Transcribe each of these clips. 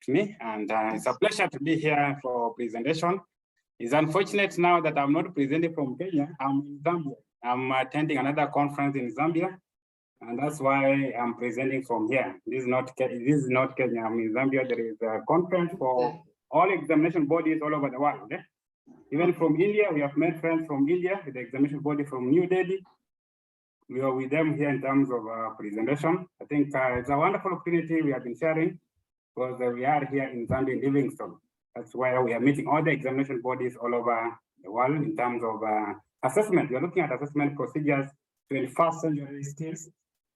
me, and it's a pleasure to be here for presentation. It's unfortunate now that I'm not presenting from Kenya. I'm in Zambia. I'm attending another conference in Zambia, and that's why I'm presenting from here. This is not Kenya. I'm in Zambia. There is a conference for all examination bodies all over the world. Even from India, we have made friends from India, with the examination body from New Delhi. We are with them here in terms of presentation. I think it's a wonderful opportunity we have been sharing, because we are here in Zambia, Livingstone. That's where we are meeting all the examination bodies all over the world in terms of assessment. We are looking at assessment procedures, 21st century skills,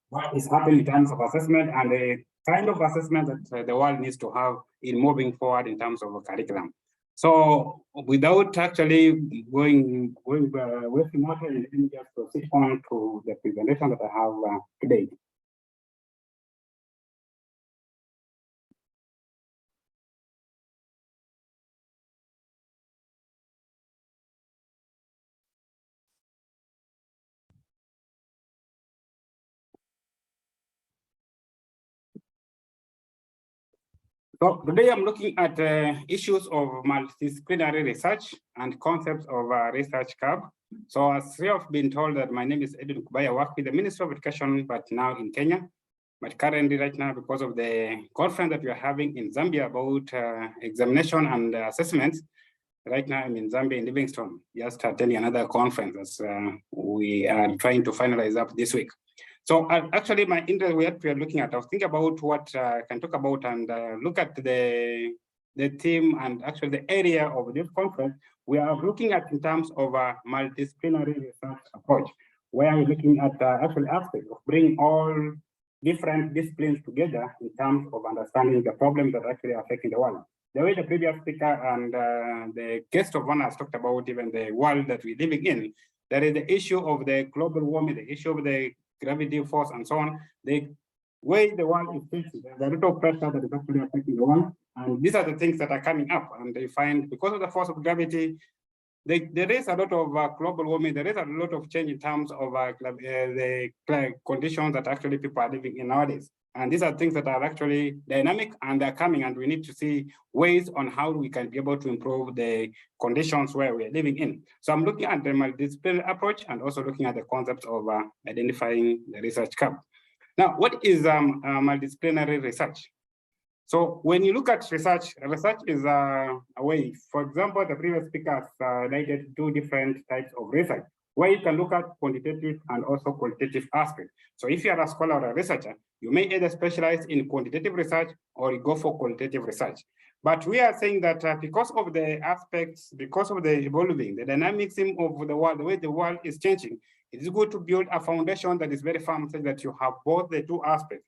what is happening in terms of assessment and the kind of assessment that the world needs to have in moving forward in terms of a curriculum. So without actually wasting water, let me just proceed on to the presentation that I have today. So today I'm looking at issues of multidisciplinary research and concepts of research curve. So as you have been told that my name is Edwin Kubai, I work with the Ministry of Education, but now in Kenya. But currently right now, because of the conference that we are having in Zambia about examination and assessments, right now I'm in Zambia in Livingstone, just attending another conference as we are trying to finalize up this week. So actually, my interest, we are looking at, I was thinking about what I can talk about and look at the theme and actually the area of this conference. We are looking at in terms of a multidisciplinary research approach, where we're looking at actually aspects of bringing all different disciplines together in terms of understanding the problems that actually are affecting the world. The way the previous speaker and the guest of honor has talked about even the world that we're living in, there is the issue of the global warming, the issue of the gravity force and so on, the way the world is changing, there's a lot of pressure that is actually affecting the world. And these are the things that are coming up. And they find because of the force of gravity, there is a lot of global warming, there is a lot of change in terms of the conditions that actually people are living in nowadays. And these are things that are actually dynamic and they're coming, and we need to see ways on how we can be able to improve the conditions where we're living in. So I'm looking at the multidisciplinary approach and also looking at the concept of identifying the research curve. Now, what is multidisciplinary research? So when you look at research, research is a way, for example, the previous speakers highlighted two different types of research, where you can look at quantitative and also qualitative aspects. So if you are a scholar or a researcher, you may either specialize in quantitative research or you go for qualitative research. But we are saying that because of the aspects, because of the evolving, the dynamicism of the world, the way the world is changing, it is good to build a foundation that is very firm so that you have both the two aspects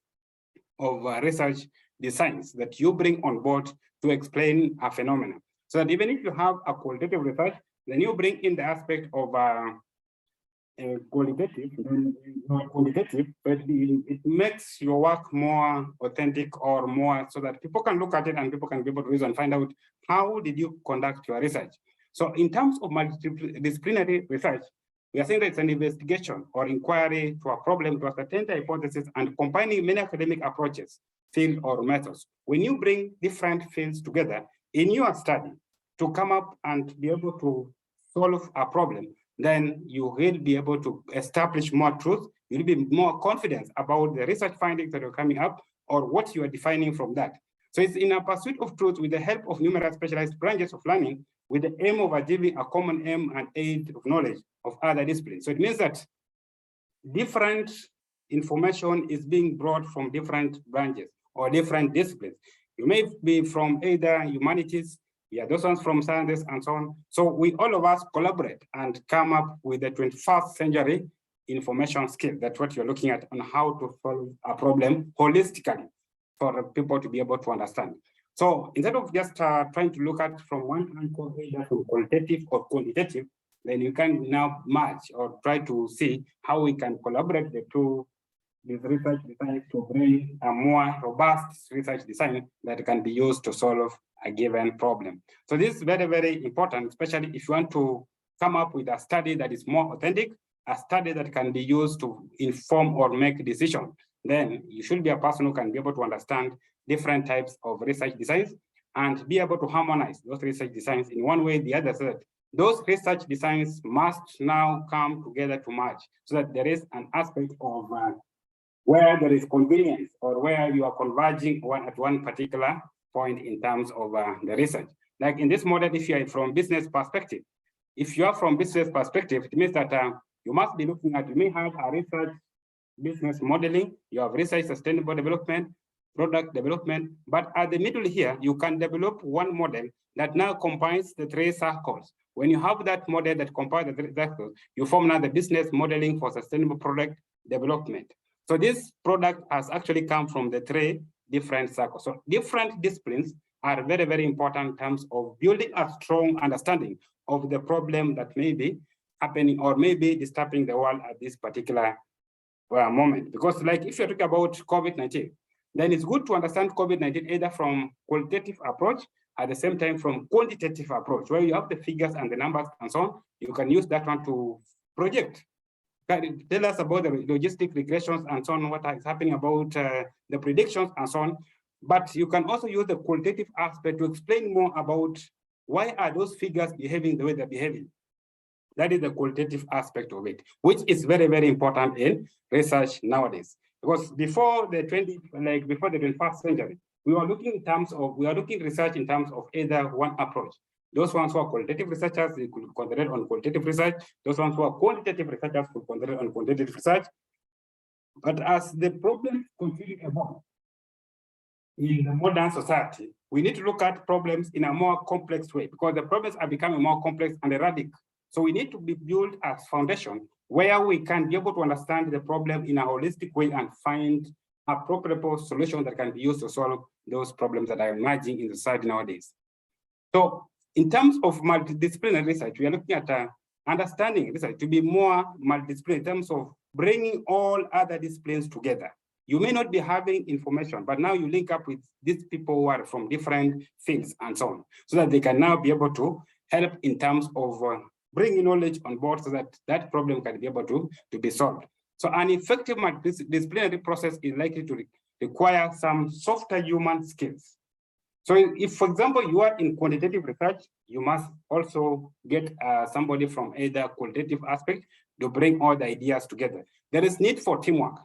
of research designs that you bring on board to explain a phenomenon. So that even if you have a qualitative research, then you bring in the aspect of qualitative, not quantitative, but it makes your work more authentic or more so that people can look at it and people can be able to reason and find out how did you conduct your research. So in terms of multidisciplinary research, we are saying that it's an investigation or inquiry to a problem to ascertain the hypothesis and combining many academic approaches, field or methods. When you bring different fields together in your study to come up and be able to solve a problem, then you will be able to establish more truth. You'll be more confident about the research findings that are coming up or what you are defining from that. So it's in a pursuit of truth with the help of numerous specialized branches of learning with the aim of achieving a common aim and aid of knowledge of other disciplines. So it means that different information is being brought from different branches or different disciplines. You may be from either humanities, those ones from sciences and so on. So we all of us collaborate and come up with the 21st century information skill. That's what you're looking at on how to solve a problem holistically for people to be able to understand. So instead of just trying to look at from one angle, either from qualitative or quantitative, then you can now match or try to see how we can collaborate the two, these research designs to bring a more robust research design that can be used to solve a given problem. So this is very, very important, especially if you want to come up with a study that is more authentic, a study that can be used to inform or make decisions. Then you should be a person who can be able to understand different types of research designs and be able to harmonize those research designs in one way or the other, so that those research designs must now come together to merge, so that there is an aspect of where there is convenience or where you are converging at one particular point in terms of the research. Like in this model, if you are from business perspective, if you are from business perspective, it means that you must be looking at, you may have a research business modeling, you have research sustainable development, product development, but at the middle here, you can develop one model that now combines the three circles. When you have that model that combines the three circles, you form now the business modeling for sustainable product development. So this product has actually come from the three different circles. So different disciplines are very, very important in terms of building a strong understanding of the problem that may be happening or may be disturbing the world at this particular moment. Because like if you're talking about COVID-19, then it's good to understand COVID-19 either from qualitative approach, at the same time from quantitative approach, where you have the figures and the numbers and so on. You can use that one to project. Tell us about the logistic regressions and so on, what is happening about the predictions and so on. But you can also use the qualitative aspect to explain more about why are those figures behaving the way they're behaving. That is the qualitative aspect of it, which is very, very important in research nowadays. Because before the 21st century, we are looking research in terms of either one approach. Those ones who are qualitative researchers, they could concentrate on qualitative research. Those ones who are quantitative researchers could concentrate on quantitative research. But as the problem continues to evolve in the modern society, we need to look at problems in a more complex way, because the problems are becoming more complex and erratic. So we need to be built as foundation where we can be able to understand the problem in a holistic way and find appropriate solutions that can be used to solve those problems that are emerging in society nowadays. So in terms of multidisciplinary research, we are looking at understanding research to be more multidisciplinary in terms of bringing all other disciplines together. You may not be having information, but now you link up with these people who are from different fields and so on, so that they can now be able to help in terms of bringing knowledge on board so that that problem can be able to be solved. So an effective multidisciplinary process is likely to require some softer human skills. So if, for example, you are in quantitative research, you must also get somebody from either qualitative aspect to bring all the ideas together. There is need for teamwork.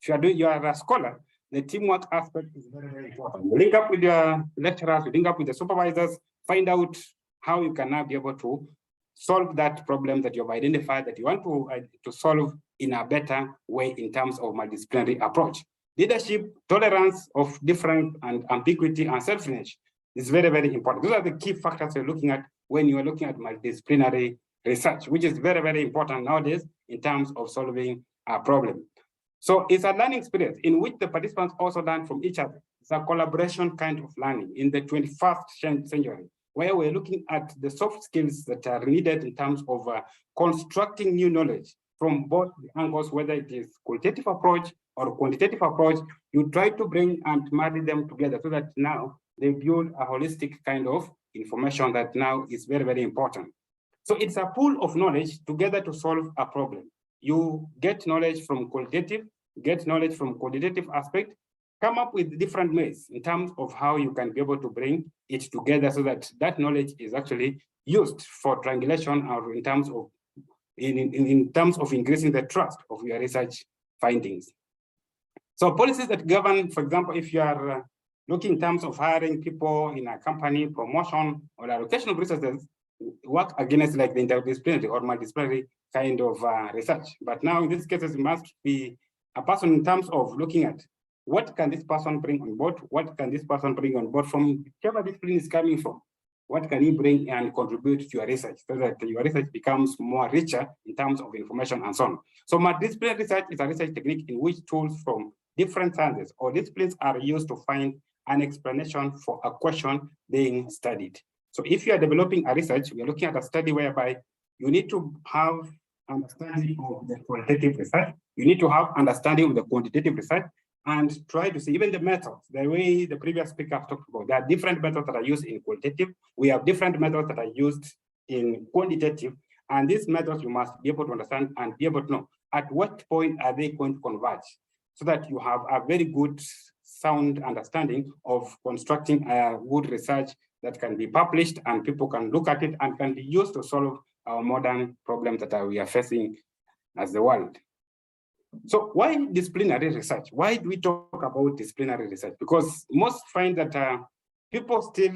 If you are a scholar, the teamwork aspect is very, very important. You link up with your lecturers, you link up with the supervisors, find out how you can now be able to solve that problem that you've identified that you want to solve in a better way in terms of multidisciplinary approach. Leadership, tolerance of difference and ambiguity and self-image is very, very important. Those are the key factors you're looking at when you are looking at multidisciplinary research, which is very, very important nowadays in terms of solving a problem. So it's a learning experience in which the participants also learn from each other. It's a collaboration kind of learning in the 21st century, where we're looking at the soft skills that are needed in terms of constructing new knowledge from both the angles, whether it is qualitative approach or quantitative approach. You try to bring and marry them together so that now they build a holistic kind of information that now is very, very important. So it's a pool of knowledge together to solve a problem. You get knowledge from qualitative, get knowledge from quantitative aspect, come up with different ways in terms of how you can be able to bring it together so that that knowledge is actually used for triangulation or in terms of increasing the trust of your research findings. So policies that govern, for example, if you are looking in terms of hiring people in a company, promotion or allocation of resources, work against like the interdisciplinary or multidisciplinary kind of research. But now in these cases, it must be a person in terms of looking at what can this person bring on board? What can this person bring on board from whichever discipline is coming from? What can he bring and contribute to your research so that your research becomes more richer in terms of information and so on. So multidisciplinary research is a research technique in which tools from different sciences or disciplines are used to find an explanation for a question being studied. So if you are developing a research, we are looking at a study whereby you need to have understanding of the qualitative research, you need to have understanding of the quantitative research, and try to see even the methods, the way the previous speaker talked about. There are different methods that are used in qualitative. We have different methods that are used in quantitative. And these methods you must be able to understand and be able to know at what point are they going to converge so that you have a very good sound understanding of constructing a good research that can be published and people can look at it and can be used to solve our modern problems that we are facing as the world. So why disciplinary research? Why do we talk about disciplinary research? Because most find that people still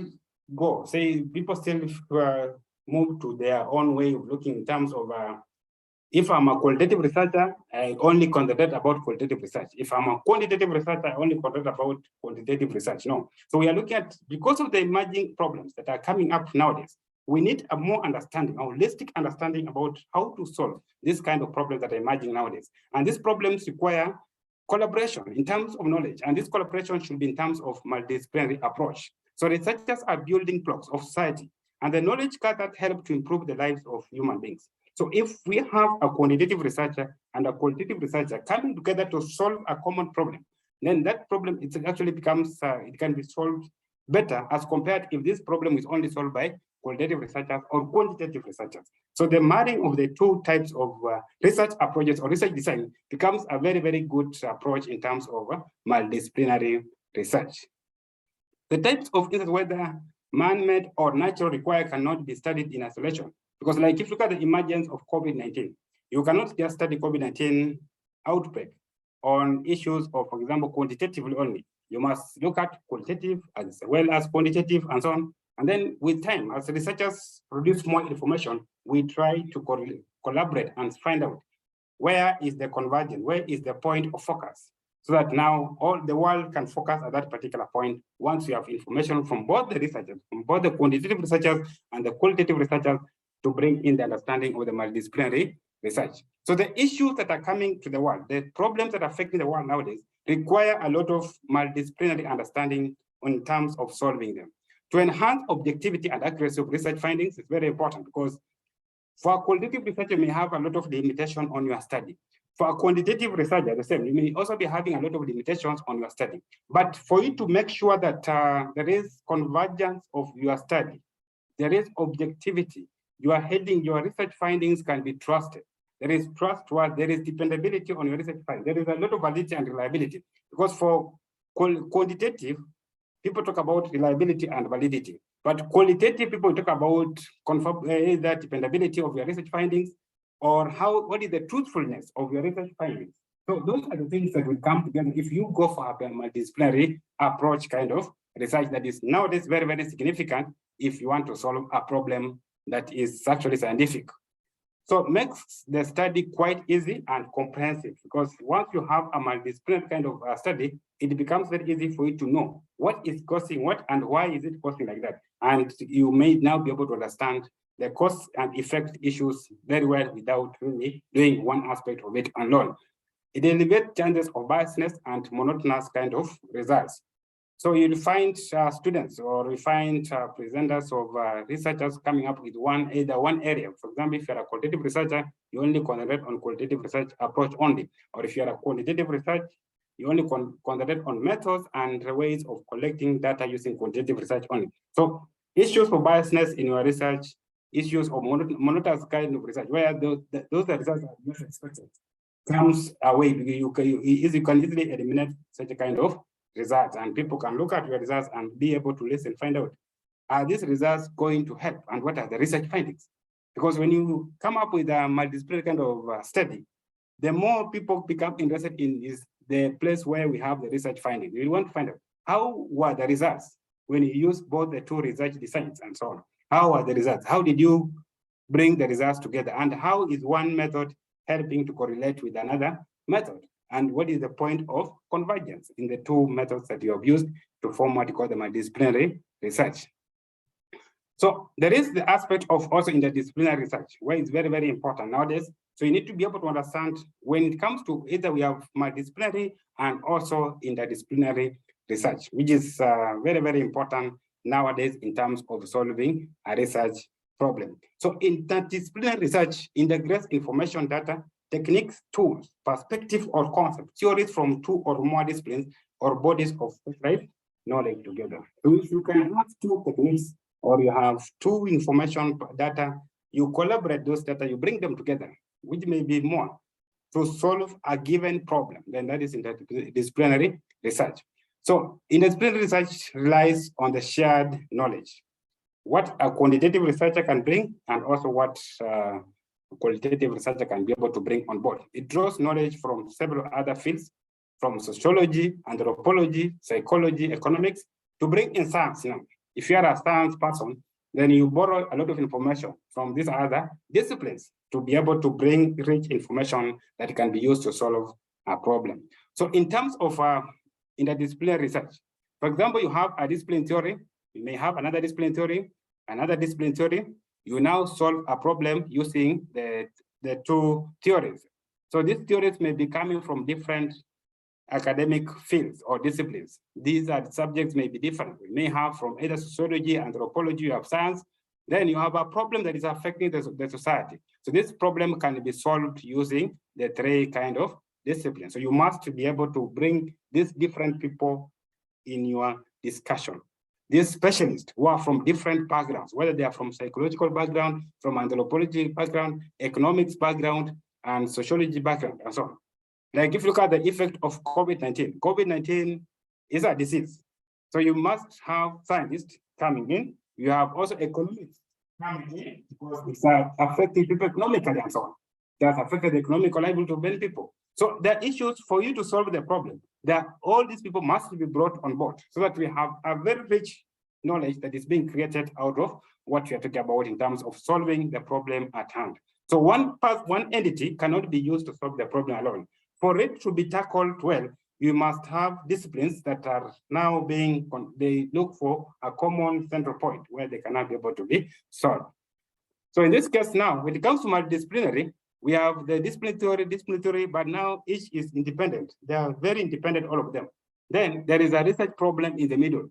move to their own way of looking in terms of if I'm a qualitative researcher, I only concentrate about qualitative research. If I'm a quantitative researcher, I only concentrate about quantitative research. No. So we are looking at, because of the emerging problems that are coming up nowadays, we need a more understanding, a holistic understanding about how to solve this kind of problems that are emerging nowadays. And these problems require collaboration in terms of knowledge. And this collaboration should be in terms of multidisciplinary approach. So researchers are building blocks of society and the knowledge gathered help to improve the lives of human beings. So if we have a quantitative researcher and a qualitative researcher coming together to solve a common problem, then that problem, it actually becomes, it can be solved better as compared if this problem is only solved by qualitative researchers or quantitative researchers. So the marrying of the two types of research approaches or research design becomes a very, very good approach in terms of multidisciplinary research. The types of instances, whether man-made or natural, require cannot be studied in isolation. Because like if you look at the emergence of COVID-19, you cannot just study COVID-19 outbreak on issues of, for example, quantitatively only. You must look at qualitative as well as quantitative and so on. And then with time, as researchers produce more information, we try to collaborate and find out where is the convergence, where is the point of focus, so that now all the world can focus at that particular point once we have information from both the researchers, from both the quantitative researchers and the qualitative researchers, to bring in the understanding of the multidisciplinary research. So the issues that are coming to the world, the problems that are affecting the world nowadays, require a lot of multidisciplinary understanding in terms of solving them. To enhance objectivity and accuracy of research findings is very important, because for a qualitative researcher, you may have a lot of limitation on your study. For a quantitative researcher, the same, you may also be having a lot of limitations on your study. But for you to make sure that there is convergence of your study, there is objectivity, your research findings can be trusted. There is trustworthy, there is dependability on your research findings. There is a lot of validity and reliability. Because for quantitative, people talk about reliability and validity. But qualitative, people talk about either dependability of your research findings or what is the truthfulness of your research findings. So those are the things that will come together if you go for a multidisciplinary approach kind of research that is nowadays very, very significant if you want to solve a problem that is actually scientific. So it makes the study quite easy and comprehensive, because once you have a multidisciplinary kind of study, it becomes very easy for you to know what is causing what and why is it causing like that. And you may now be able to understand the cause and effect issues very well without really doing one aspect of it alone. It elevates chances of biasness and monotonous kind of results. So you'll find students or you find presenters of researchers coming up with either one area. For example, if you're a qualitative researcher, you only concentrate on qualitative research approach only. Or if you're a quantitative research, you only concentrate on methods and ways of collecting data using quantitative research only. So issues of biasness in your research, issues of monotonous kind of research, where those results are not expected, comes away. You can easily eliminate such a kind of results, and people can look at your results and be able to listen, find out, are these results going to help and what are the research findings? Because when you come up with a multidisciplinary kind of study, the more people become interested in is the place where we have the research findings. We want to find out how were the results when you use both the two research designs and so on. How are the results? How did you bring the results together? And how is one method helping to correlate with another method? And what is the point of convergence in the two methods that you have used to form what you call the multidisciplinary research? So there is the aspect of also interdisciplinary research, where it's very, very important nowadays. So you need to be able to understand when it comes to either we have multidisciplinary and also interdisciplinary research, which is very, very important nowadays in terms of solving a research problem. So interdisciplinary research integrates information, data, techniques, tools, perspective, or concept, theories from two or more disciplines or bodies of specialized knowledge together. So if you can have two techniques or you have two information data, you collaborate those data, you bring them together, which may be more, to solve a given problem, then that is interdisciplinary research. So interdisciplinary research relies on the shared knowledge, what a quantitative researcher can bring, and also what a qualitative researcher can be able to bring on board. It draws knowledge from several other fields, from sociology, anthropology, psychology, economics, to bring in science. If you are a science person, then you borrow a lot of information from these other disciplines to be able to bring rich information that can be used to solve a problem. So in terms of interdisciplinary research, for example, you have a discipline theory, you may have another discipline theory, you now solve a problem using the two theories. So these theories may be coming from different academic fields or disciplines. These are subjects may be different. We may have from either sociology, anthropology, you have science, then you have a problem that is affecting the society. So this problem can be solved using the three kind of disciplines. So you must be able to bring these different people in your discussion. These specialists who are from different backgrounds, whether they are from psychological background, from anthropology background, economics background, and sociology background, and so on. Like if you look at the effect of COVID-19, COVID-19 is a disease. So you must have scientists coming in. You have also economists coming in because it's affecting people economically and so on. That's affected the economic livelihood of many people. So there are issues for you to solve the problem. All these people must be brought on board so that we have a very rich knowledge that is being created out of what we are talking about in terms of solving the problem at hand. So one entity cannot be used to solve the problem alone. For it to be tackled well, you must have disciplines that are now they look for a common central point where they cannot be able to be solved. So in this case now, when it comes to multidisciplinary, we have the discipline theory, but now each is independent. They are very independent, all of them. Then there is a research problem in the middle.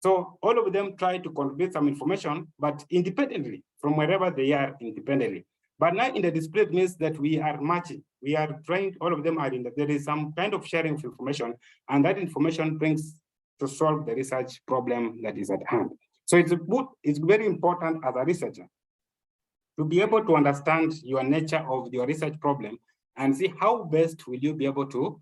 So all of them try to convey some information, but independently from wherever they are independently. But now in the display means that we are matching. We are trying, all of them are in there is some kind of sharing of information, and that information brings to solve the research problem that is at hand. So it's very important as a researcher to be able to understand your nature of your research problem and see how best will you be able to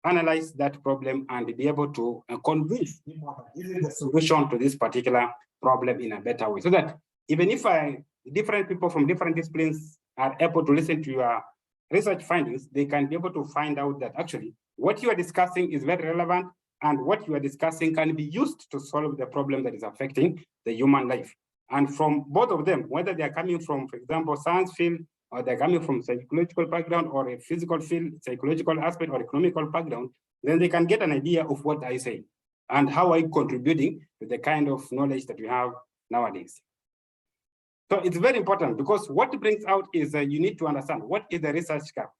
analyze that problem and be able to convince people that this is the solution to this particular problem in a better way. So that even if different people from different disciplines are able to listen to your research findings, they can be able to find out that actually what you are discussing is very relevant and what you are discussing can be used to solve the problem that is affecting the human life. And from both of them, whether they are coming from, for example, science field, or they're coming from psychological background or a physical field, psychological aspect or economical background, then they can get an idea of what I say and how I'm contributing to the kind of knowledge that we have nowadays. So it's very important because what it brings out is you need to understand what is the research gap.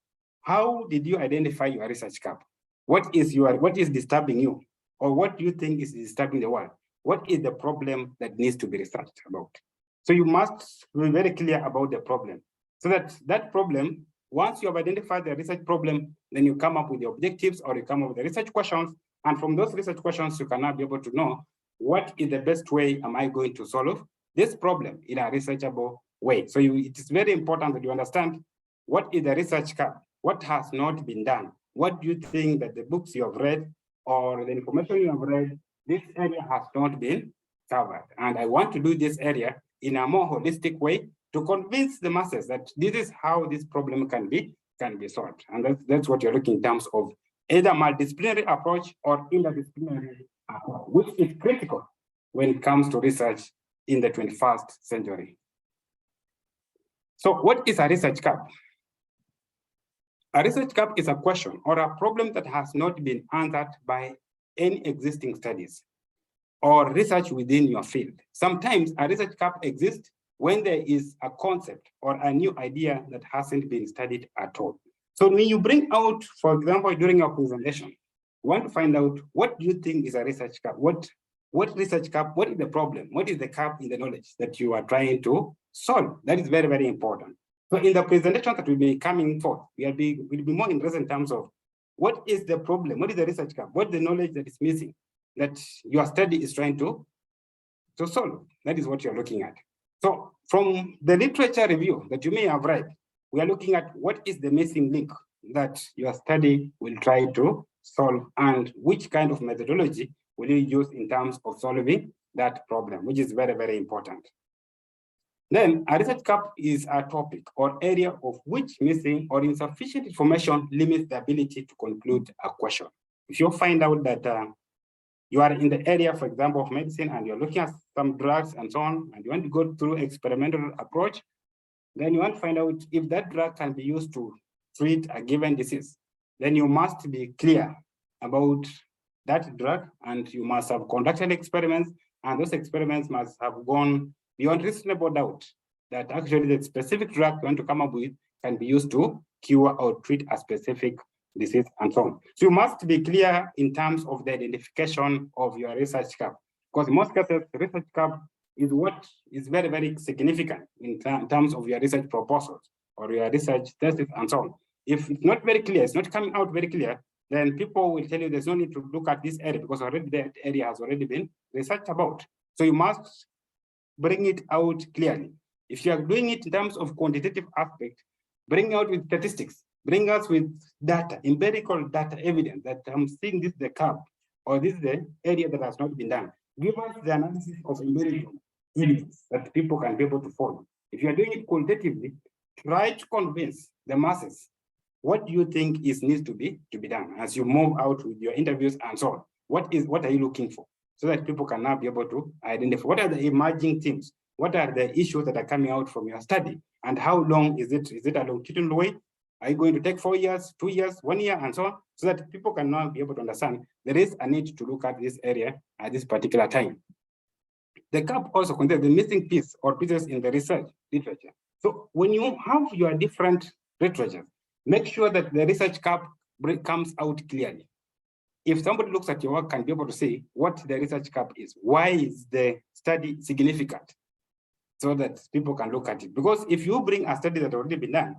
How did you identify your research gap? What is disturbing you? Or what do you think is disturbing the world? What is the problem that needs to be researched about? So you must be very clear about the problem. So that problem, once you have identified the research problem, then you come up with the objectives or you come up with the research questions. And from those research questions, you can now be able to know what is the best way am I going to solve this problem in a researchable way. So it is very important that you understand what is the research gap, what has not been done, what do you think that the books you have read or the information you have read, this area has not been covered. And I want to do this area in a more holistic way to convince the masses that this is how this problem can be solved. And that's what you're looking in terms of either multidisciplinary approach or interdisciplinary approach, which is critical when it comes to research in the 21st century. So what is a research gap? A research gap is a question or a problem that has not been answered by any existing studies or research within your field. Sometimes a research gap exists when there is a concept or a new idea that hasn't been studied at all. So when you bring out, for example, during your presentation, you want to find out what do you think is a research gap? What research gap, what is the problem? What is the gap in the knowledge that you are trying to solve? That is very, very important. So in the presentation that will be coming forth, we'll be more interested in terms of what is the problem? What is the research gap? What is the knowledge that is missing that your study is trying to solve? That is what you're looking at. So from the literature review that you may have read, we are looking at what is the missing link that your study will try to solve, and which kind of methodology will you use in terms of solving that problem, which is very, very important. Then a research gap is a topic or area of which missing or insufficient information limits the ability to conclude a question. If you find out that you are in the area, for example, of medicine, and you're looking at some drugs and so on, and you want to go through experimental approach, then you want to find out if that drug can be used to treat a given disease. Then you must be clear about that drug, and you must have conducted experiments, and those experiments must have gone beyond reasonable doubt that actually the specific drug you want to come up with can be used to cure or treat a specific disease and so on. So you must be clear in terms of the identification of your research gap, because in most cases, research gap is what is very, very significant in terms of your research proposals or your research thesis and so on. If it's not very clear, it's not coming out very clear, then people will tell you there's no need to look at this area because already that area has already been researched about. So you must bring it out clearly. If you are doing it in terms of quantitative aspect, bring out with statistics, bring us with data, empirical data evidence that I'm seeing this is the curve, or this is the area that has not been done. Give us the analysis of empirical evidence that people can be able to follow. If you are doing it qualitatively, try to convince the masses what do you think needs to be done as you move out with your interviews and so on. What are you looking for? So that people can now be able to identify what are the emerging themes, what are the issues that are coming out from your study, and how long is it? Is it a longitudinal way? Are you going to take 4 years, 2 years, 1 year, and so on? So that people can now be able to understand there is a need to look at this area at this particular time. The gap also contains the missing piece or pieces in the research literature. So when you have your different literature, make sure that the research gap comes out clearly. If somebody looks at your work, can be able to say what the research gap is, why is the study significant, so that people can look at it. Because if you bring a study that already been done,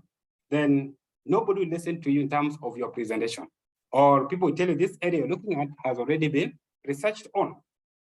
then nobody will listen to you in terms of your presentation. Or people will tell you this area you're looking at has already been researched on.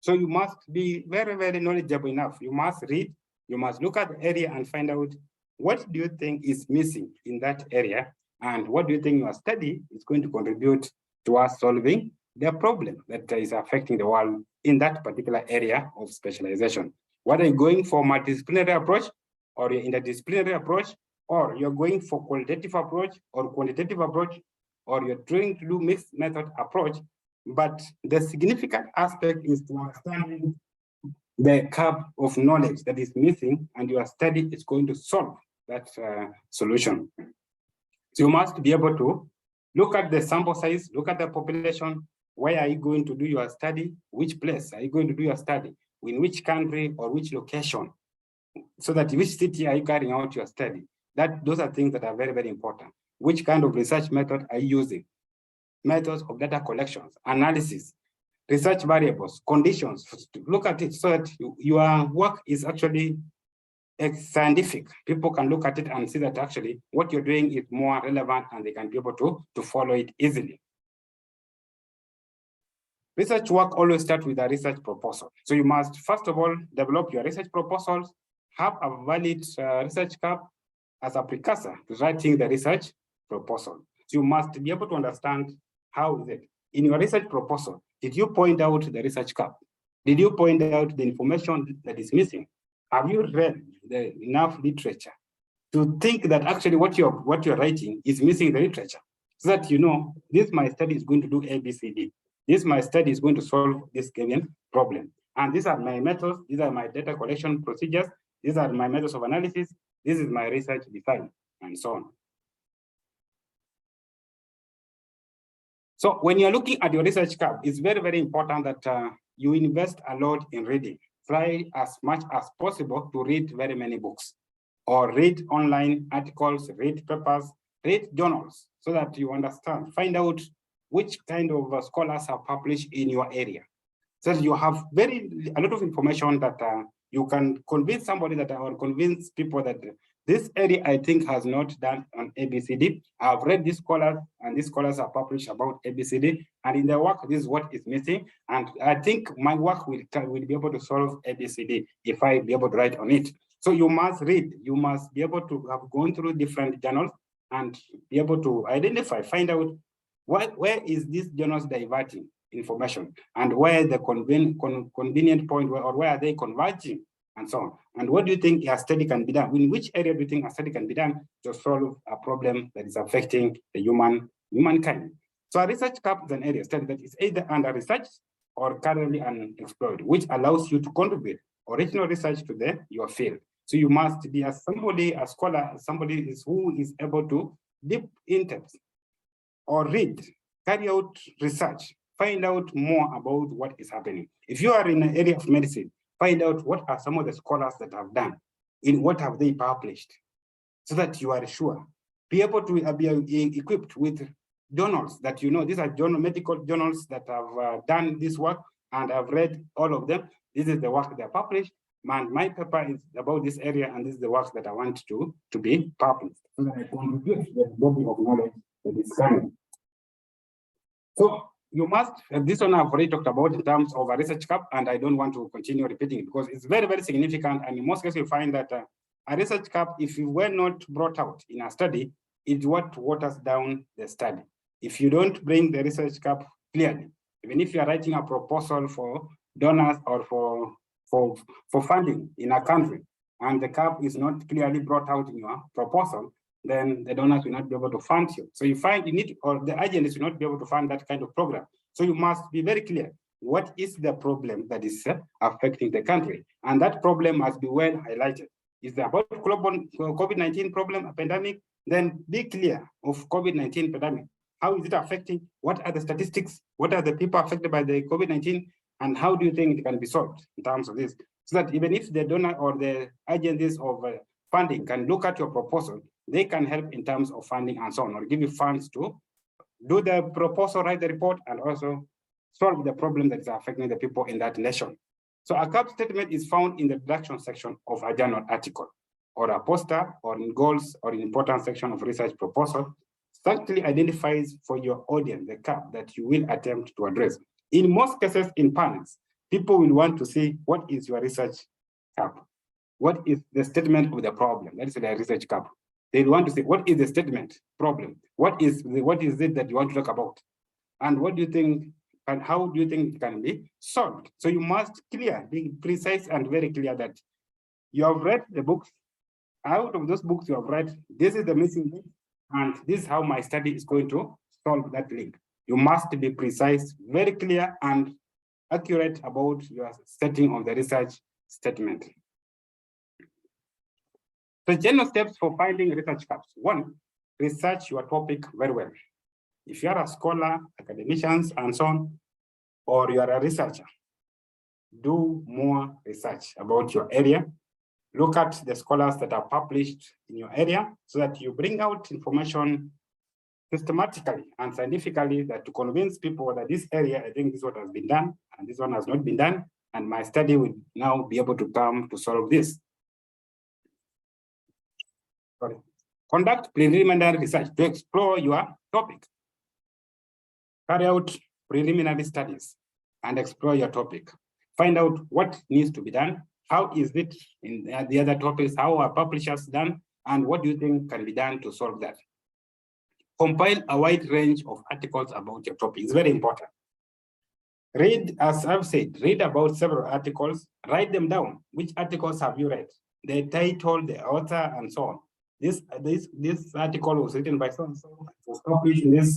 So you must be very, very knowledgeable enough. You must read, you must look at the area and find out what do you think is missing in that area, and what do you think your study is going to contribute to us solving the problem that is affecting the world in that particular area of specialization. Whether you're going for multidisciplinary approach or your interdisciplinary approach, or you're going for qualitative approach or quantitative approach, or you're trying to do mixed method approach, but the significant aspect is to understand the gap of knowledge that is missing, and your study is going to solve that solution. So you must be able to look at the sample size, look at the population. Where are you going to do your study? Which place are you going to do your study? In which country or which location? So that which city are you carrying out your study? Those are things that are very, very important. Which kind of research method are you using? Methods of data collections, analysis, research variables, conditions. Look at it so that your work is actually scientific. People can look at it and see that actually what you're doing is more relevant, and they can be able to follow it easily. Research work always starts with a research proposal. So you must, first of all, develop your research proposals, have a valid research gap as a precursor to writing the research proposal. So you must be able to understand how is it. In your research proposal, did you point out the research gap? Did you point out the information that is missing? Have you read enough literature to think that actually what you're writing is missing the literature? So that you know, this my study is going to do A, B, C, D. This my study is going to solve this given problem. And these are my methods, these are my data collection procedures, these are my methods of analysis, this is my research design, and so on. So when you're looking at your research gap, it's very, very important that you invest a lot in reading. Try as much as possible to read very many books, or read online articles, read papers, read journals, so that you understand, find out which kind of scholars are published in your area. So you have a lot of information that you can convince somebody that, or convince people that this area I think has not done on ABCD. I've read these scholars, and these scholars are published about ABCD, and in their work, this is what is missing. And I think my work will be able to solve ABCD if I be able to write on it. So you must read, you must be able to have gone through different journals and be able to identify, find out Where is this journals diverting information, and where the convenient point, or where are they converging, and so on? And what do you think a study can be done? In which area do you think a study can be done to solve a problem that is affecting the humankind? So a research cap is an area study that is either under research or currently unexplored, which allows you to contribute original research to your field. So you must be a scholar, somebody who is able to deep into or read, carry out research, find out more about what is happening. If you are in an area of medicine, find out what are some of the scholars that have done, in what have they published, so that you are sure. Be able to be equipped with journals that you know, these are medical journals that have done this work, and I've read all of them. This is the work they are published. My paper is about this area, and this is the work that I want to be published, so that I contribute to the body of knowledge that is coming. So you must, this one I've already talked about in terms of a research cap, and I don't want to continue repeating it because it's very, very significant. And in most cases, you find that a research cap, if you were not brought out in a study, is what waters down the study. If you don't bring the research cap clearly, even if you are writing a proposal for donors or for funding in a country, and the cap is not clearly brought out in your proposal, then the donors will not be able to fund you. So you find you need, or the agencies will not be able to fund that kind of program. So you must be very clear. What is the problem that is affecting the country? And that problem must be well highlighted. Is it about global COVID-19 problem, a pandemic? Then be clear of COVID-19 pandemic. How is it affecting? What are the statistics? What are the people affected by the COVID-19? And how do you think it can be solved in terms of this? So that even if the donor or the agencies of funding can look at your proposal, they can help in terms of funding and so on, or give you funds to do the proposal, write the report, and also solve the problem that is affecting the people in that nation. So a cap statement is found in the introduction section of a journal article, or a poster, or in goals, or in important section of research proposal. Certainly identifies for your audience the cap that you will attempt to address. In most cases, in panels, people will want to see what is your research cap. What is the statement of the problem? That is the research cap. They want to say, what is the statement problem? What is it that you want to talk about? And what do you think, and how do you think it can be solved? So you must be precise and very clear that you have read the books. Out of those books you have read, this is the missing link, and this is how my study is going to solve that link. You must be precise, very clear, and accurate about your setting of the research statement. The general steps for finding research caps. 1, research your topic very well. If you are a scholar, academicians, and so on, or you are a researcher, do more research about your area. Look at the scholars that are published in your area so that you bring out information systematically and scientifically that to convince people that this area, I think this one has been done and this one has not been done, and my study will now be able to come to solve this. Conduct preliminary research to explore your topic. Carry out preliminary studies and explore your topic. Find out what needs to be done. How is it in the other topics? How are publishers done? And what do you think can be done to solve that? Compile a wide range of articles about your topic. It's very important. Read, as I've said, read about several articles, write them down. Which articles have you read? The title, the author, and so on. This article was written by so-and-so, it was published in this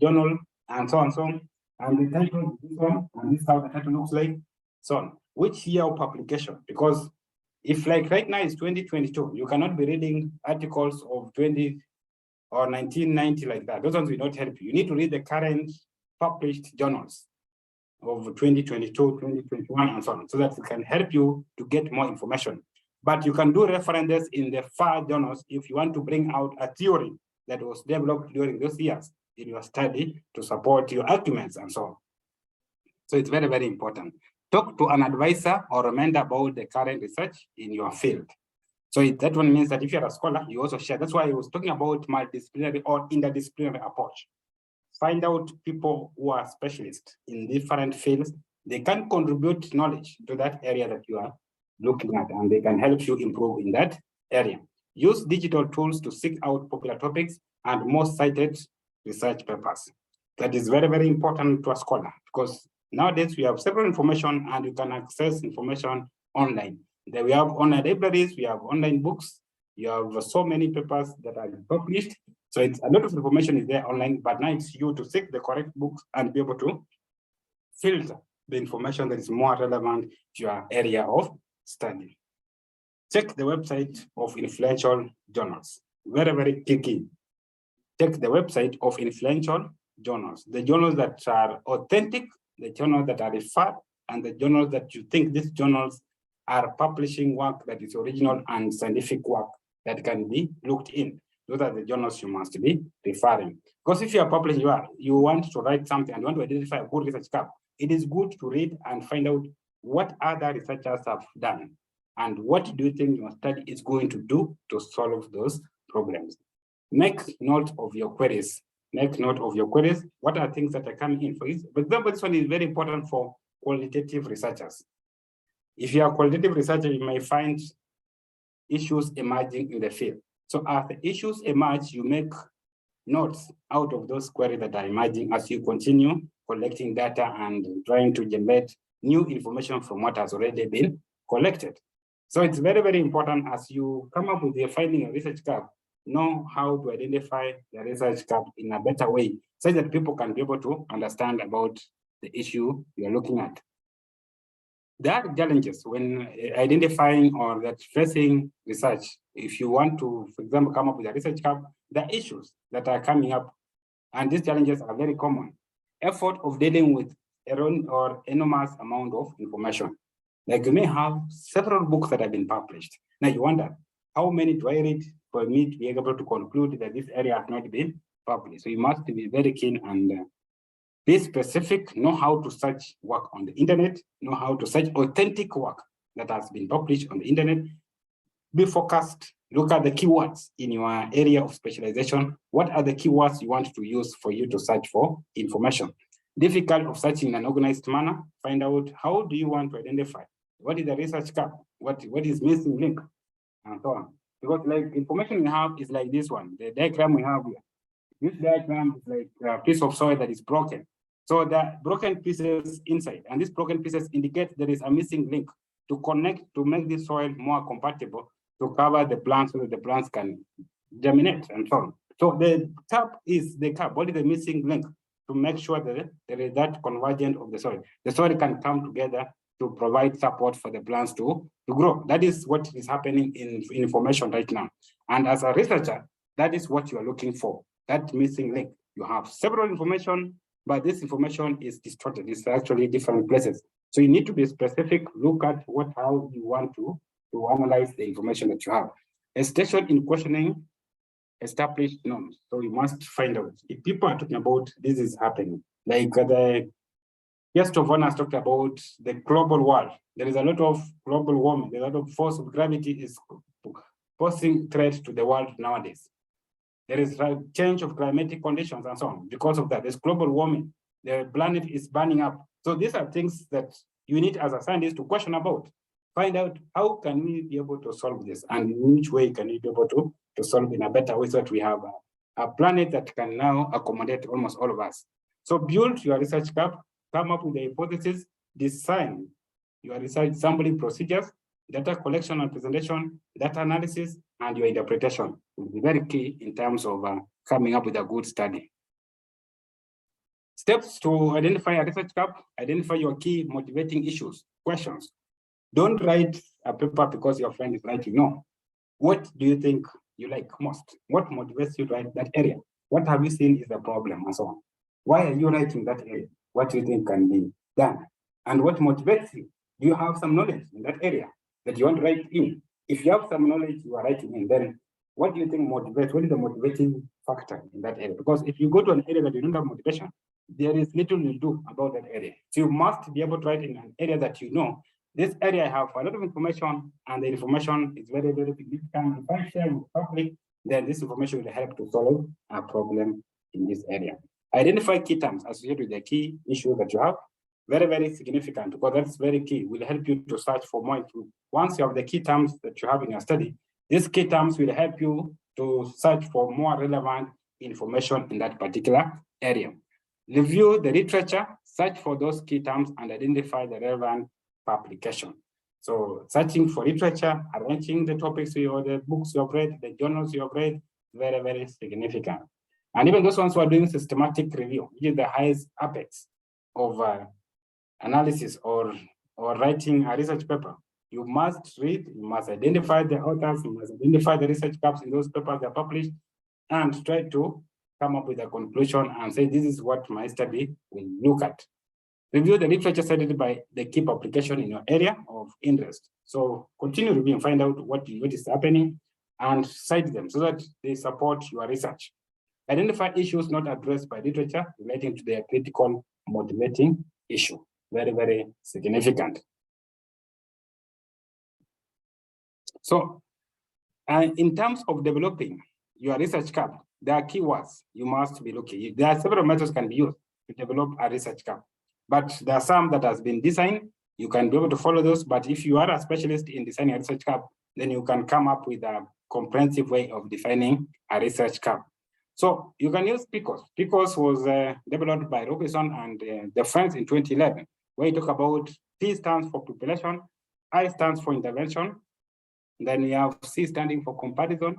journal, and so on and so on. And the title is this one, and this is how the title looks like, so on. Which year of publication? Because if like right now it's 2022, you cannot be reading articles of 20 or 1990 like that. Those ones will not help you. You need to read the current published journals of 2022, 2021, and so on, so that it can help you to get more information. But you can do references in the far journals if you want to bring out a theory that was developed during those years in your study to support your arguments and so on. So it's very, very important. Talk to an advisor or a mentor about the current research in your field. So that one means that if you're a scholar, you also share. That's why I was talking about multidisciplinary or interdisciplinary approach. Find out people who are specialists in different fields. They can contribute knowledge to that area that you are looking at, and they can help you improve in that area. Use digital tools to seek out popular topics and most cited research papers. That is very, very important to a scholar, because nowadays we have several information and you can access information online. Then we have online libraries, we have online books, you have so many papers that are published. So it's a lot of information is there online, but now it's you to seek the correct books and be able to filter the information that is more relevant to your area of study. Check the website of influential journals. Very, very key. Check the website of influential journals, the journals that are authentic, the journals that are referred, and the journals that you think these journals are publishing work that is original and scientific work that can be looked in. Those are the journals you must be referring. Because if you are publishing, you want to write something and you want to identify a good research gap, it is good to read and find out what other researchers have done and what do you think your study is going to do to solve those problems. Make note of your queries. Make note of your queries. What are things that are coming in? For example, this one is very important for qualitative researchers. If you are a qualitative researcher, you may find issues emerging in the field. So as the issues emerge, you make notes out of those queries that are emerging as you continue collecting data and trying to generate new information from what has already been collected. So it's very, very important as you come up with your finding a research gap, know how to identify the research gap in a better way so that people can be able to understand about the issue you're looking at. There are challenges when identifying or that facing research. If you want to, for example, come up with a research gap, the issues that are coming up, and these challenges are very common. Effort of dealing with or enormous amount of information. Like you may have several books that have been published. Now you wonder, how many do I read for me to be able to conclude that this area has not been published? So you must be very keen and be specific, know how to search work on the internet, know how to search authentic work that has been published on the internet. Be focused, look at the keywords in your area of specialization. What are the keywords you want to use for you to search for information? Difficult of searching in an organized manner, find out how do you want to identify? What is the research gap? What is missing link? And so on. Because like information we have is like this one, the diagram we have here. This diagram is like a piece of soil that is broken. So the broken pieces inside, and these broken pieces indicate there is a missing link to connect, to make this soil more compatible, to cover the plants so that the plants can germinate and so on. So the cap is the cap. What is the missing link to make sure that there is that convergence of the soil? The soil can come together to provide support for the plants to grow. That is what is happening in information right now. And as a researcher, that is what you are looking for, that missing link. You have several information, but this information is distorted. It's actually different places. So you need to be specific, look at how you want to analyze the information that you have. A station in questioning established norms. So you must find out if people are talking about this is happening. Like the guest of honor has talked about the global world. There is a lot of global warming. There's a lot of force of gravity is posing threat to the world nowadays. There is a change of climatic conditions and so on. Because of that, there's global warming. The planet is burning up. So these are things that you need as a scientist to question about. Find out how can we be able to solve this and in which way can we be able to solve in a better way so that we have a planet that can now accommodate almost all of us. So build your research gap, come up with a hypothesis, design your research sampling procedures, data collection and presentation, data analysis, and your interpretation will be very key in terms of coming up with a good study. Steps to identify a research gap: identify your key motivating issues, questions. Don't write a paper because your friend is writing. No. What do you think you like most? What motivates you to write that area? What have you seen is the problem and so on? Why are you writing that area? What do you think can be done? And what motivates you? Do you have some knowledge in that area that you want to write in? If you have some knowledge you are writing in, then what do you think motivates? What is the motivating factor in that area? Because if you go to an area that you don't have motivation, there is little you do about that area. So you must be able to write in an area that you know. This area I have a lot of information, and the information is very, very significant. If I share with the public, then this information will help to solve a problem in this area. Identify key terms associated with the key issue that you have. Very, very significant, because that's very key. Will help you to search for more info. Once you have the key terms that you have in your study, these key terms will help you to search for more relevant information in that particular area. Review the literature, search for those key terms, and identify the relevant publication. So searching for literature, arranging the topics or the books you have read, the journals you have read, very, very significant. And even those ones who are doing systematic review, which is the highest apex of analysis or writing a research paper. You must read, you must identify the authors, you must identify the research gaps in those papers that are published, and try to come up with a conclusion and say, this is what my study will look at. Review the literature cited by the key publication in your area of interest. So continue reviewing, find out what is happening and cite them so that they support your research. Identify issues not addressed by literature relating to their critical motivating issue. Very, very significant. So in terms of developing your research cap, there are keywords you must be looking. There are several methods can be used to develop a research cap, but there are some that has been designed. You can be able to follow those, but if you are a specialist in designing a research cap, then you can come up with a comprehensive way of defining a research cap. So you can use PICOS. PICOS was developed by Robinson and the friends in 2011, where you talk about P stands for population, I stands for intervention, then you have C standing for comparison,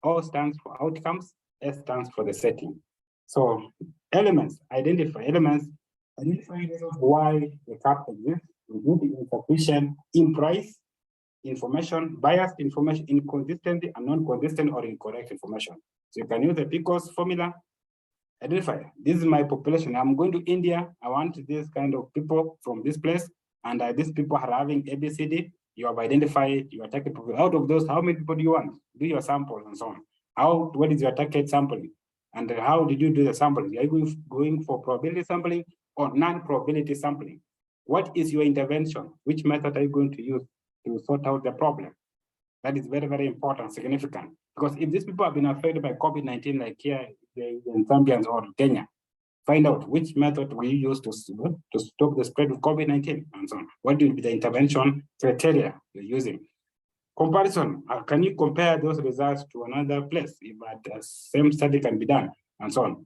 O stands for outcomes, S stands for the setting. So elements, identify reasons why the cap exists, including insufficient, in price, information, biased information, inconsistent and non-consistent or incorrect information. So you can use the PICOS formula, identify, this is my population, I'm going to India, I want this kind of people from this place, and these people are having ABCD. You have identified your target people. Out of those, how many people do you want? Do your samples and so on. What is your target sampling? And how did you do the sampling? Are you going for probability sampling or non-probability sampling? What is your intervention? Which method are you going to use to sort out the problem? That is very, very important, significant. Because if these people have been affected by COVID-19, like here in Zambia or Kenya, find out which method will you use to stop the spread of COVID-19 and so on. What will be the intervention criteria you're using? Comparison, can you compare those results to another place if the same study can be done and so on.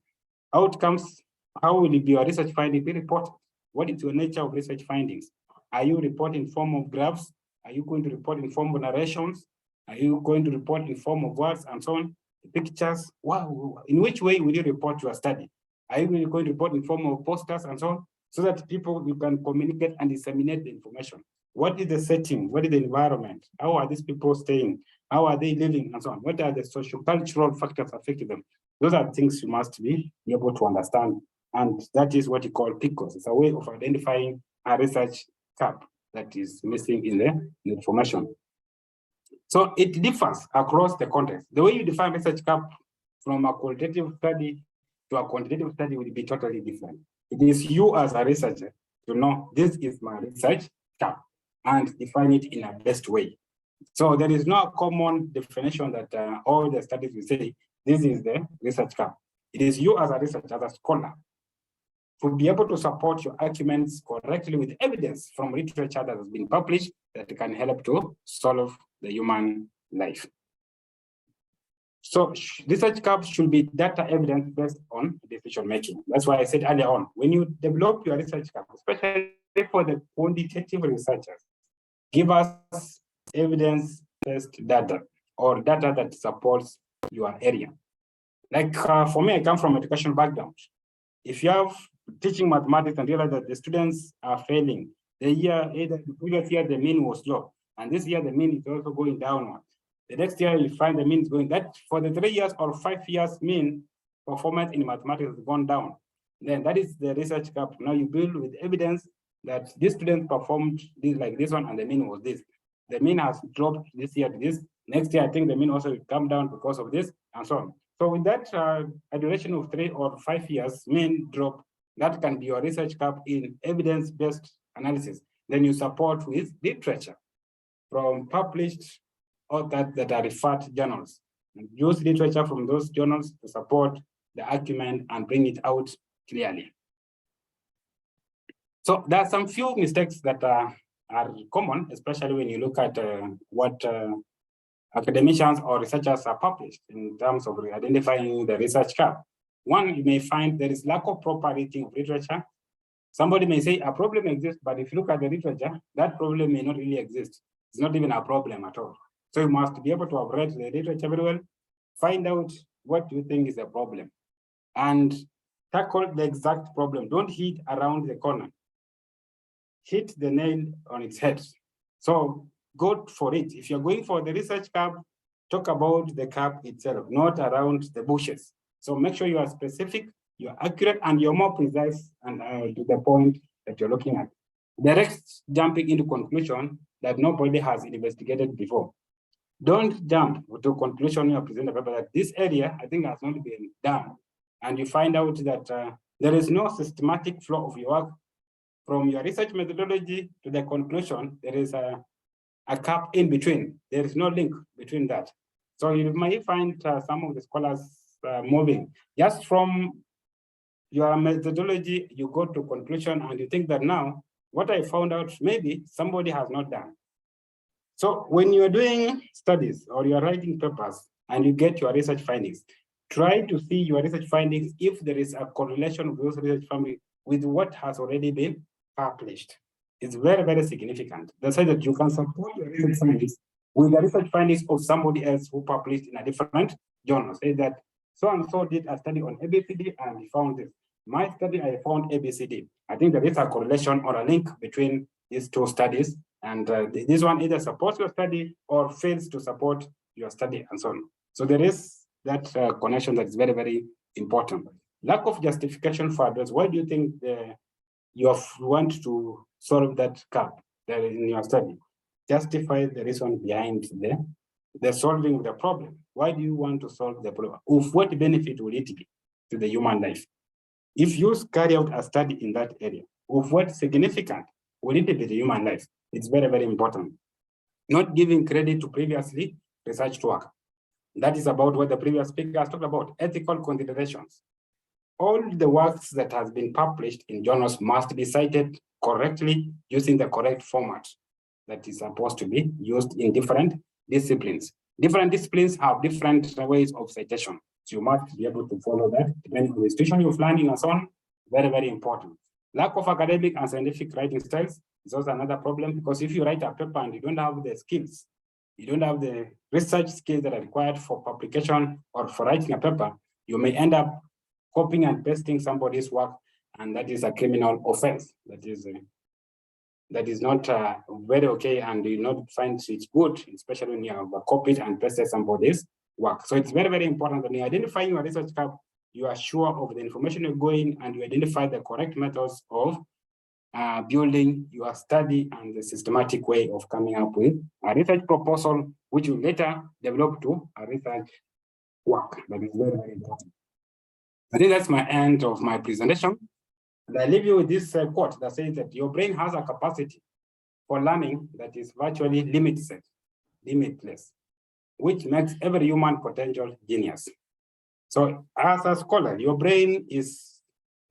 Outcomes, how will your research finding be reported? What is your nature of research findings? Are you reporting in form of graphs? Are you going to report in form of narrations? Are you going to report in form of words and so on? Pictures, wow. In which way will you report your study? Are you going to report in form of posters and so on? So that you can communicate and disseminate the information. What is the setting? What is the environment? How are these people staying? How are they living and so on? What are the social cultural factors affecting them? Those are things you must be able to understand. And that is what you call PICOS. It's a way of identifying a research cap that is missing in the information. So it differs across the context. The way you define research cap from a qualitative study to a quantitative study will be totally different. It is you as a researcher to know this is my research cap and define it in a best way. So there is no common definition that all the studies will say, this is the research cap. It is you as a researcher, as a scholar, to be able to support your arguments correctly with evidence from literature that has been published that can help to solve the human life. So research caps should be data evidence based on decision making. That's why I said earlier on, when you develop your research cap, especially for the quantitative researchers, give us evidence-based data or data that supports your area. Like for me, I come from education background. If you have teaching mathematics and realize that the students are failing, the previous year the mean was low, and this year the mean is also going downward. The next year you find the mean is going, that for the 3 years or 5 years mean performance in mathematics has gone down. Then that is the research gap. Now you build with evidence that these students performed this like this one and the mean was this. The mean has dropped this year to this. Next year, I think the mean also will come down because of this and so on. So with that, a duration of 3 or 5 years mean drop, that can be your research cap in evidence-based analysis. Then you support with literature from published or that are referred journals. And use literature from those journals to support the argument and bring it out clearly. So there are some few mistakes that are common, especially when you look at what academicians or researchers are published in terms of identifying the research cap. One, you may find there is lack of proper reading of literature. Somebody may say a problem exists, but if you look at the literature, that problem may not really exist. It's not even a problem at all. So you must be able to have read the literature very well, find out what you think is the problem, and tackle the exact problem. Don't hit around the corner. Hit the nail on its head. So go for it. If you're going for the research cap, talk about the cap itself, not around the bushes. So make sure you are specific, you're accurate, and you're more precise and to the point that you're looking at. Direct jumping into conclusion that nobody has investigated before. Don't jump to conclusion you present a paper that this area, I think, has not been done. And you find out that there is no systematic flow of your work from your research methodology to the conclusion. There is a gap in between. There is no link between that. So you might find some of the scholars moving just from your methodology, you go to conclusion and you think that now what I found out maybe somebody has not done. So when you're doing studies or you're writing papers and you get your research findings, try to see your research findings if there is a correlation of those research findings with what has already been published. It's very, very significant. They say that you can support your research findings with the research findings of somebody else who published in a different journal. Say that so-and-so did a study on ABCD and he found this. My study, I found ABCD. I think there is a correlation or a link between these two studies, and this one either supports your study or fails to support your study and so on. So there is that connection that is very, very important. Lack of justification for others. Why do you think you want to solve that gap there in your study? Justify the reason behind the solving the problem. Why do you want to solve the problem? Of what benefit will it be to the human life? If you carry out a study in that area, of what significant will it be to the human life? It's very, very important. Not giving credit to previously researched work. That is about what the previous speaker has talked about, ethical considerations. All the works that has been published in journals must be cited correctly using the correct format that is supposed to be used in different disciplines. Different disciplines have different ways of citation. So you must be able to follow that depending on the institution you're learning and so on. Very, very important. Lack of academic and scientific writing styles is also another problem, because if you write a paper and you don't have the skills, you don't have the research skills that are required for publication or for writing a paper, you may end up copying and pasting somebody's work, and that is a criminal offense. That is not very okay, and you not find it's good, especially when you have copied and pasted somebody's work. So it's very, very important that when you identify your research gap, you are sure of the information you're going, and you identify the correct methods of building your study and the systematic way of coming up with a research proposal, which will later develop to a research work. That is very, very important. I think that's my end of my presentation. And I leave you with this quote that says that your brain has a capacity for learning that is virtually limitless, which makes every human potential genius. So as a scholar, your brain is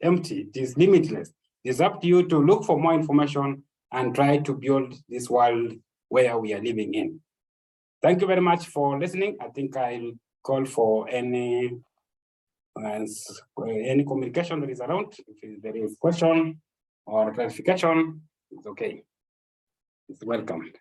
empty, it is limitless. It's up to you to look for more information and try to build this world where we are living in. Thank you very much for listening. I think I'll call for any communication that is around. If there is question or clarification, it's okay. It's welcome.